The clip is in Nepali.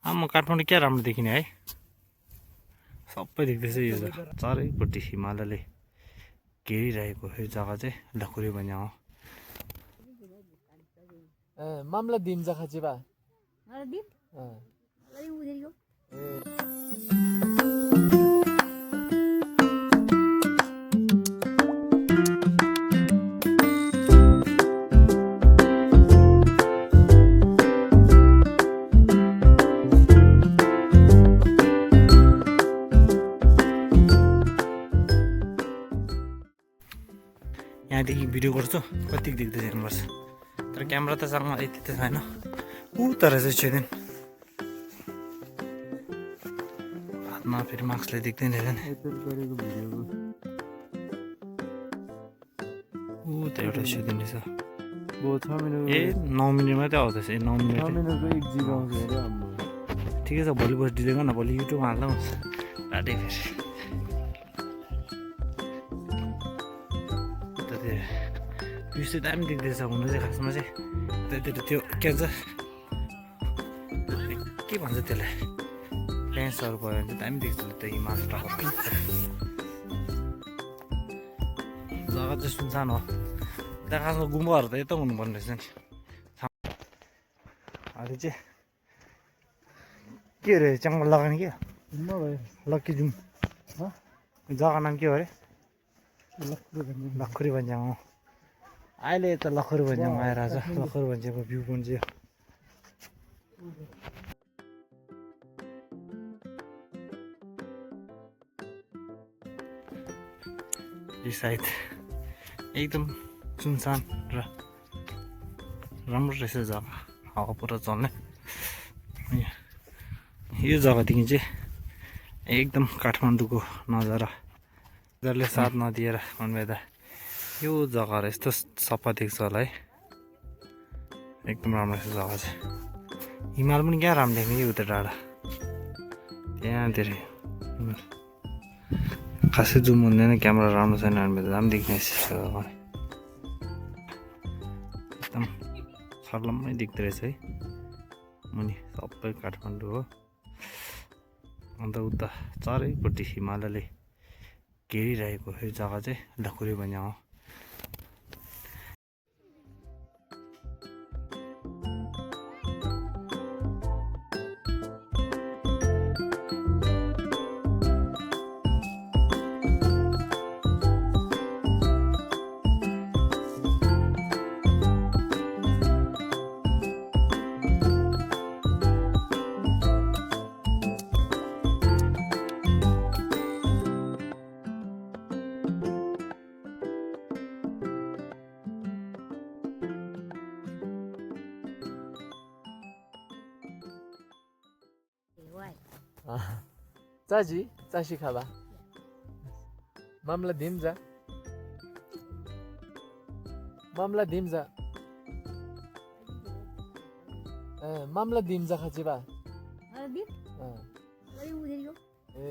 म काठमाडौँ क्या राम्रो देखिने है सबै देख्दैछ यो चारैपट्टि हिमालयले घेरिरहेको यो जग्गा चाहिँ लखुरी भन्ने हो मामला दिन्छ खाचिबा यहाँदेखि भिडियो गर्छु कति देख्दैछ हेर्नुपर्छ तर क्यामेरा त सँग यति त छैन ऊ तर चाहिँ छेदैन हातमा फेरि मार्क्सले देख्दैन हेर्दैन ऊ त एउटा छेदैन रहेछ ए 9 मिनट मात्रै आउँदैछ ए 9 मिनट ठिकै छ भोलि बस डिले गर्न भोलि युट्युबमा हाल्दा हुन्छ राटै फेरि भ्यू चाहिँ दामी देख्दैछ हुनु चाहिँ खासमा चाहिँ त्यतिर त्यो के भन्छ के भन्छ त्यसलाई लेन्सहरू भयो भने चाहिँ दामी देख्छ त्यो हिमालय टावर जग्गा चाहिँ सुनसान हो त्यहाँ खासमा गुम्बाहरू त यता हुनुपर्ने रहेछ नि अहिले चाहिँ के अरे च्याङ्गल लगाउने क्या लक्की जुम जग्गा नाम के हो अरे लखुरी भन्ज्याङ हो अहिले त लखुरी भन्ज्याङ आएर छ लखुरी भन्ज्याङको भ्यू पोइन्ट चाहिँ यो साइड एकदम सुनसान र राम्रो रहेछ जग्गा हावा पुरा चल्ने यो जग्गादेखि चाहिँ एकदम काठमाडौँको नजाराले साथ नदिएर भन्दा यो जग्गा यस्तो सफा देख्छ होला है एकदम राम्रो रहेछ जग्गा चाहिँ हिमाल पनि क्या राम्रो देख्ने कि उता टाढा त्यहाँ धेरै खासै जुम हुँदैन क्यामेरा राम्रो छैन भने दामी देख्ने एकदम सर्लम्मै देख्दो रहेछ है मुनि सबै काठमाडौँ हो अन्त उता चारैपट्टि हिमालयले घेरिरहेको यो जग्गा चाहिँ लखुरी भन्ने हो चाची चासी खाबा मामला दिन्छ मामला दिन्छ खाचिबा ए